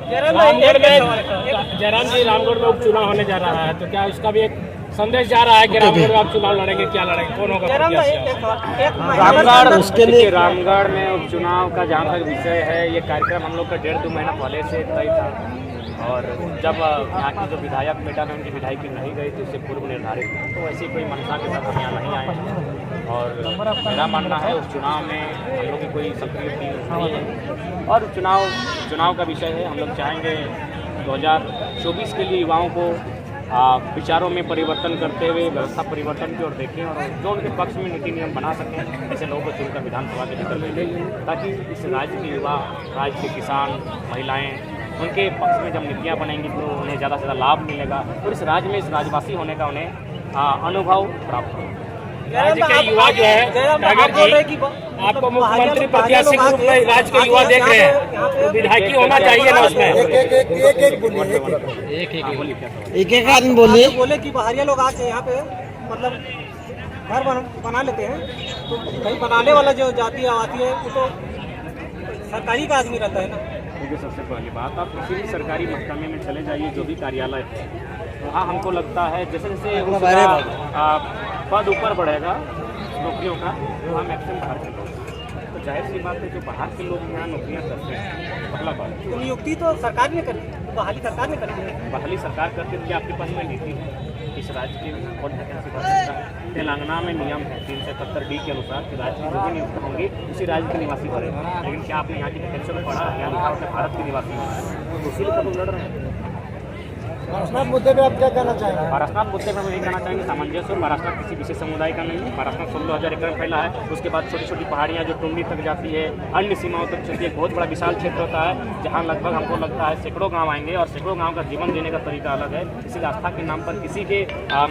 जयराम जी, रामगढ़ में उपचुनाव होने जा रहा है, तो क्या उसका भी एक संदेश जा रहा है कि रामगढ़ में आप चुनाव लड़ेंगे? क्या लड़ेंगे, कौन होगा रामगढ़? उसके लिए रामगढ़ में उपचुनाव का जहाँ तक विषय है, ये कार्यक्रम हम लोग का 1.5-2 महीना पहले से तय था, और जब यहाँ की जो विधायक बेटा में उनकी विधायकी नहीं गई थी, उससे पूर्व निर्धारित था, तो ऐसी कोई मंशा के साथ हम यहाँ नहीं आए हैं। और मेरा मानना है उपचुनाव में हम लोग की कोई सक्रिय टीम नहीं है, और चुनाव का विषय है। हम लोग चाहेंगे 2024 के लिए युवाओं को विचारों में परिवर्तन करते हुए व्यवस्था परिवर्तन की ओर देखें, और जो उनके पक्ष में नीति नियम बना सकें, ऐसे लोगों को चुनकर विधानसभा के भीतर ले लें, ताकि इस राज्य के युवा, राज्य के किसान, महिलाएं, उनके पक्ष में जब नीतियाँ बनेंगी तो उन्हें ज़्यादा से ज़्यादा लाभ मिलेगा, और इस राज्य में इस राज्यवासी होने का उन्हें अनुभव प्राप्त होगा। राज्य के युवा जो है, टाइगर जी, आपको मुख्यमंत्री प्रत्याशी के रूप में राज्य के युवा देख रहे हैं, तो विधायकी होना चाहिए ना उसमें? एक आदमी बोलिए। बोले कि बाहरिया लोग आके यहाँ पे मतलब घर बना लेते हैं, तो कहीं बनाने वाला जो जाति आती है वो तो सरकारी का आदमी रहता है ना। देखिए, सबसे पहली बात, आप किसी भी सरकारी महकमे में चले जाइए, जो भी कार्यालय है वहाँ हमको लगता है जैसे जैसे पद ऊपर बढ़ेगा नौकरियों का, वहाँ मैक्सिमम बाहर के लोग, तो जाहिर सी बात है जो बाहर के लोग यहाँ नौकरियाँ करते हैं, पहला बात नियुक्ति तो सरकार ने करी, बहाली सरकार ने करी है। बहाली सरकार करती है, आपके पास में नीति है इस राज्य की और वैकेंसी भर सकता है। तेलंगाना में नियम है 371D के अनुसार कि राज्य में जो भी नियुक्त होंगे उसी राज्य के निवासी भरेगा, लेकिन क्या आपने यहाँ की वैकेंसी में पढ़ा? यहाँ लिखा होता है भारत के निवासी होना है, तो इसीलिए तो लोग लड़ रहे हैं। पारसनाथ मुद्दे पे आप क्या कहना चाहेंगे? पारसनाथ मुद्दे पर हम यही कहना चाहेंगे, सामंजस्य। पारसनाथ किसी विशेष समुदाय का नहीं है। पारसनाथ 16,000 एकड़ फैला है, उसके बाद छोटी छोटी पहाड़ियाँ जो टुंडी तक जाती है, अन्य सीमाओं तक चलती है, बहुत बड़ा विशाल क्षेत्र होता है, जहाँ लगभग हमको लगता है सैकड़ों गाँव आएंगे, और सैकड़ों गाँव का जीवन देने का तरीका अलग है। इसी आस्था के नाम पर किसी के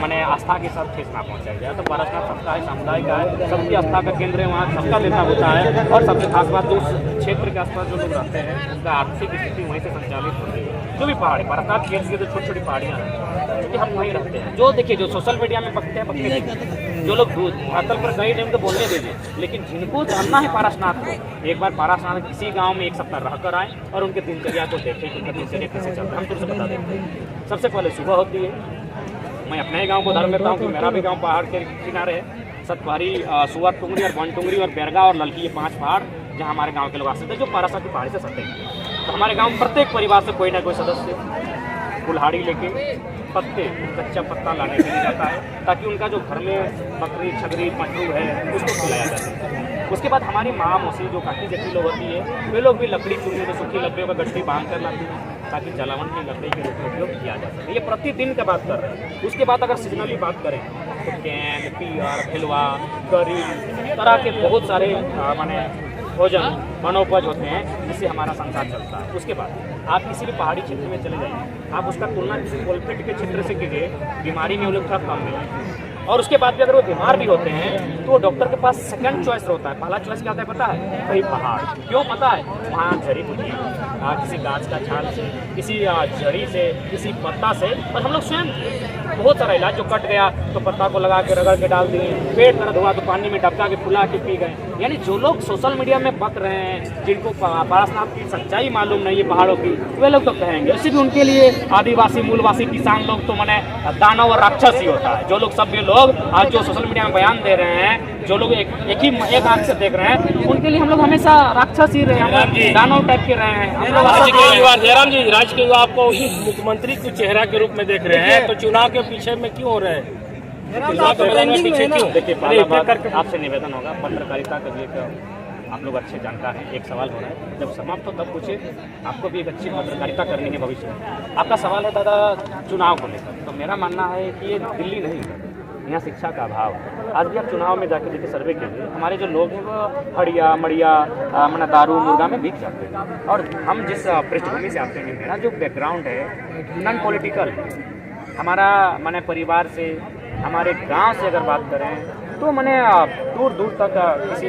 माने आस्था के साथ ठेस ना पहुँचाया जाए। तो पारसनाथ सबका है, समुदाय का है, सबकी आस्था का केंद्र है, वहाँ सबका नेता होता है, और सबसे खास बात जो उस क्षेत्र के आसपास जो लोग रहते हैं उनका आर्थिक स्थिति वहीं से संचालित होती है। जो भी पहाड़ी पारसनाथ के जो छोटी छोटी पहाड़ियाँ हैं, क्योंकि हम वहीं रहते हैं। जो देखिए, जो सोशल मीडिया में बकते हैं, जो लोग धरातल पर गए नहीं उनको बोलने दीजिए, लेकिन जिनको जानना है पारसनाथ को, एक बार पारसनाथ किसी गांव में एक सप्ताह रहकर आए और उनके दिनचर्या को देखें कि उनका दिनचर्या कैसे चलता है। हम तुरंत बता देंगे। सबसे पहले सुबह होती है, मैं अपने ही गाँव को उदाहरण देता हूँ कि मेरा भी गाँव पहाड़ के किनारे है। सतपहरी, सुअर टुंगरी और बन टुंगरी और बैरगा और ललकी, ये 5 पहाड़ जहाँ हमारे गाँव के लोग आ सकते हैं, जो पारसनाथ की पहाड़ी से सटे हैं। तो हमारे गाँव में प्रत्येक परिवार से कोई ना कोई सदस्य कुल्हाड़ी लेके पत्ते, कच्चा पत्ता लाने के लिए जाता है, ताकि उनका जो घर में बकरी, छगरी, मटरू है उसको खिलाया जा सके। उसके बाद हमारी माँ मौसी जो काफ़ी जैसी लोग होती है, वे लोग भी लकड़ी चुनी में सूखी लकड़ियों का गट्ठी बांध कर लाती है, ताकि जलावन की लकड़ी के रूप में उपयोग किया जा सके। ये प्रतिदिन का बात कर रहे हैं। उसके बाद अगर सीजनली बात करें तो कैन, पियर, भिलवा, करी, तरह के बहुत सारे माने भोजन वनोपज होते हैं, जिससे हमारा संसार चलता है। उसके बाद आप किसी भी पहाड़ी क्षेत्र में चले जाइए, आप उसका तुलना किसी कोलपेट के क्षेत्र से कीजिए, बीमारी में वो लोग थोड़ा कम मिलेंगे। और उसके बाद भी अगर वो बीमार भी होते हैं तो वो डॉक्टर के पास सेकंड चॉइस होता है। पहला चॉइस क्या होता है पता है? वही पहाड़। क्यों पता है? वहाँ जड़ी बूटी, किसी गाछ का छाल से, किसी जड़ी से, किसी पत्ता से, और हम लोग स्वयं बहुत सारा इलाज, जो कट गया तो पत्ता को लगा के रगड़ के डाल दिए, पेट दर्द हुआ तो पानी में डबका के फुला के पी गए। यानी जो लोग सोशल मीडिया में बक रहे हैं, जिनको पारसनाथ की सच्चाई मालूम नहीं है पहाड़ों की, वे लोग तो कहेंगे। इसी भी उनके लिए आदिवासी, मूलवासी, किसान लोग तो मैंने दानव और राक्षस ही होता है। जो लोग सभ्य लोग आज जो सोशल मीडिया में बयान दे रहे हैं, जो लोग एक आंख से देख रहे हैं, उनके लिए हम लोग हमेशा राक्षस ही रहे हैं, दानव टाइप के रहे हैं। राज्य के युवा, जयराम जी, राज्य के युवा आपको मुख्यमंत्री के चेहरा के रूप में देख रहे हैं, तो चुनाव के पीछे में क्यों हो रहे हैं? देखिए, आपसे निवेदन होगा, पत्रकारिता का एक आप लोग अच्छे जानकार हैं। एक सवाल हो रहा है, जब समाप्त हो तब पूछे, आपको भी एक अच्छी पत्रकारिता करनी है भविष्य में। आपका सवाल है दादा चुनाव को लेकर, तो मेरा मानना है कि ये दिल्ली नहीं है, यहाँ शिक्षा का अभाव है। आज भी आप चुनाव में जाकर देखिए, सर्वे के लिए हमारे जो लोग हैं वो हड़िया मड़िया मैंने दारू मुर्गा में बिक जाते हैं। और हम जिस पृष्ठभूमि से आते हैं, मेरा जो बैकग्राउंड है नॉन पॉलिटिकल, हमारा मैंने परिवार से, हमारे गांव से अगर बात करें तो मैंने दूर दूर तक किसी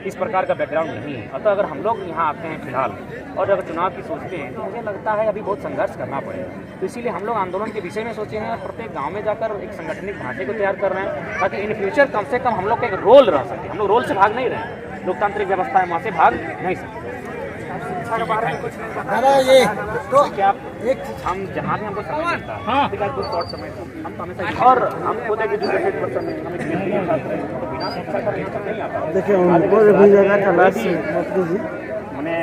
इस प्रकार का बैकग्राउंड नहीं है। अतः अगर हम लोग यहाँ आते हैं फिलहाल और अगर चुनाव की सोचते हैं, तो मुझे लगता है अभी बहुत संघर्ष करना पड़ेगा। तो इसीलिए हम लोग आंदोलन के विषय में सोचे हैं और प्रत्येक गांव में जाकर एक संगठनिक ढांचे को तैयार कर रहे हैं, ताकि इन फ्यूचर कम से कम हम लोग का एक रोल रह सके। हम लोग रोल से भाग नहीं रहे हैं, लोकतांत्रिक व्यवस्था है, वहाँ से भाग नहीं सकते। शिक्षा के बारे में कुछ नहीं पता। दादा ये तो क्या एक हम जहाँ भी हमको समय मिलता है, हाँ। कुछ शॉर्ट समय हम तो हमेशा, और हम खुद एक एजुकेटेड पर्सन है, हमें बिना शिक्षा का यहाँ तक नहीं आता। देखिए उनको भी जगह तलाश मैंने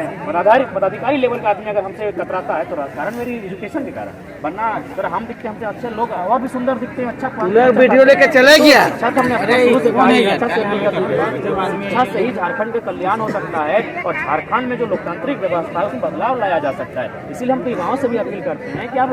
पदाधिकारी लेवल का आदमी अगर हमसे कतराता है तो कारण मेरी एजुकेशन के कारण, वरना अगर हम दिखते हमसे अच्छे लोग और भी सुंदर दिखते हैं, अच्छा वीडियो लेके चले गया। शिक्षा से ही झारखंड का कल्याण हो सकता है और झारखंड में जो लोकतांत्रिक व्यवस्था है उसमें बदलाव लाया जा सकता है। इसीलिए हम तो युवाओं से भी अपील करते हैं कि आप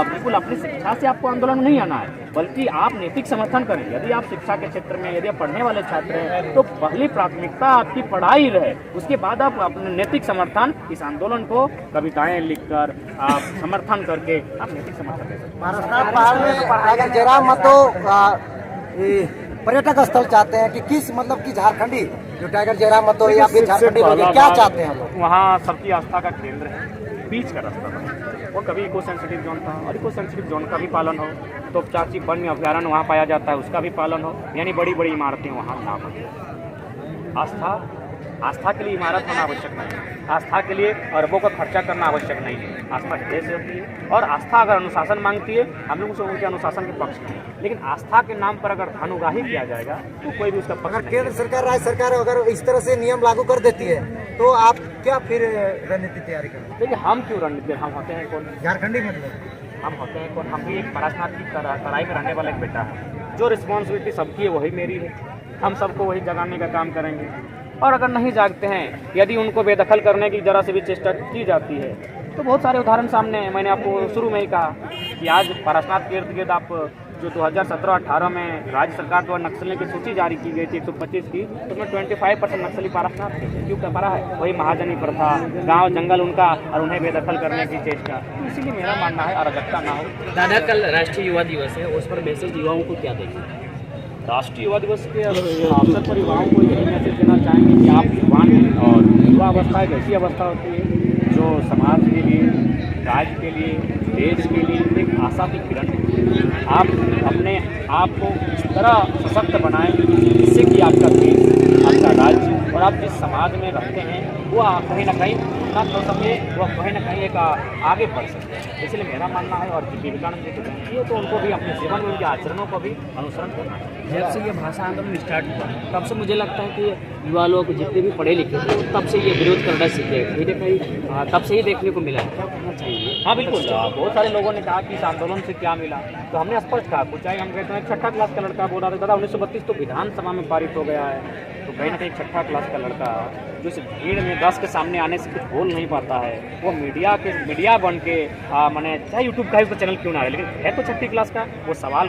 बिल्कुल अपनी शिक्षा से आपको आंदोलन नहीं आना है, बल्कि आप नैतिक समर्थन करें। यदि आप शिक्षा के क्षेत्र में, यदि आप पढ़ने वाले छात्र हैं तो पहली प्राथमिकता आपकी पढ़ाई रहे, उसके बाद आप अपने नैतिक समर्थन इस आंदोलन को कविताएं लिखकर आप समर्थन करके आप नैतिक समर्थन दे सकते हैं। पहाड़ में अगर जरा मतो पर्यटक स्थल चाहते हैं कि किस मतलब कि झारखंडी जो टाइगर जरा मतो या फिर झारखंडी लोग हैं, क्या चाहते हैं लोग? वहाँ सबकी आस्था का केंद्र है, बीच का रास्ता था वो, कभी इको सेंसिटिव जोन था और इको सेंसिटिव जोन का भी पालन हो, तो चाची वन्य अभ्यारण्य वहाँ पाया जाता है उसका भी पालन हो, यानी बड़ी बड़ी इमारतें वहाँ ना बने। आस्था के लिए इमारत होना आवश्यक नहीं है, आस्था के लिए अरबों का खर्चा करना आवश्यक नहीं है। आस्था हृदय से होती है और आस्था अगर अनुशासन मांगती है, हम लोग उसे उनके अनुशासन के पक्ष में, लेकिन आस्था के नाम पर अगर धनुगाही किया जाएगा तो कोई भी उसका पक्ष नहीं। केंद्र सरकार, राज्य सरकार अगर इस तरह से नियम लागू कर देती है तो आप क्या फिर रणनीति तैयारी करें? देखिए हम क्यों रणनीति, हम होते हैं कौन? झारखंडी मतलब हम होते हैं कौन? हम भी एक पारसनाथ की तराई में रहने वाला एक बेटा है। जो रिस्पॉन्सिबिलिटी सबकी है वही मेरी है, हम सबको वही जगाने का काम करेंगे। और अगर नहीं जागते हैं, यदि उनको बेदखल करने की जरा से भी चेष्टा की जाती है तो बहुत सारे उदाहरण सामने हैं। मैंने आपको शुरू में ही कहा कि आज पारसनाथ के इर्द गिर्द आप जो 2017-18 में राज्य सरकार द्वारा नक्सलियों की सूची जारी की गई थी 125 की, तो उसमें 25% नक्सली पारसनाथ थे। क्यों कर पा रहा है? वही महाजनी प्रथा, गांव जंगल उनका और उन्हें बेदखल करने की चेष्टा। तो इसीलिए मेरा मानना है अराजकता ना हो। दादा कल राष्ट्रीय युवा दिवस है, उस पर मैसेज युवाओं को क्या देंगे? राष्ट्रीय युवा दिवस के अवसर पर युवाओं को यही मैसेज देना चाहेंगे कि आप युवान हैं और युवा अवस्था एक ऐसी अवस्था होती है जो समाज के लिए, राज्य के लिए, देश के लिए एक आशा की किरण है। आप अपने आप को इस तरह सशक्त बनाएं जिससे कि आपका देश, आपका राज्य और आप जिस समाज में रहते हैं वो कहीं ना कहीं उन्नत हो सके, वह कहीं ना कहीं एक आगे बढ़ सके। इसलिए मेरा मानना है और विवेकानंद जी की जयंती है तो उनको भी अपने जीवन में उनके आचरणों को भी अनुसरण करना चाहिए। जब से ये भाषा आंदोलन स्टार्ट हुआ तब से मुझे लगता है कि युवा लोग जितने भी पढ़े लिखे थे तब से ये विरोध करना सीखे, कहीं ना कहीं तब से ही देखने को मिला है। क्या करना चाहिए? हाँ बिल्कुल, बहुत सारे लोगों ने कहा कि इस आंदोलन से क्या मिला, तो हमने स्पष्ट कहा। कुछ चाहे हम कहते हैं 6ठा क्लास का लड़का बोल रहा था दादा 1932 तो विधानसभा में पारित हो गया है, तो कहीं ना कहीं 6ठा क्लास का लड़का जो इस भीड़ में 10 के सामने आने से कुछ बोल नहीं पाता है, वो मीडिया बन के मैंने चाहे यूट्यूब का भी चैनल क्यों ना है, लेकिन है तो 6ठी क्लास का, वो सवाल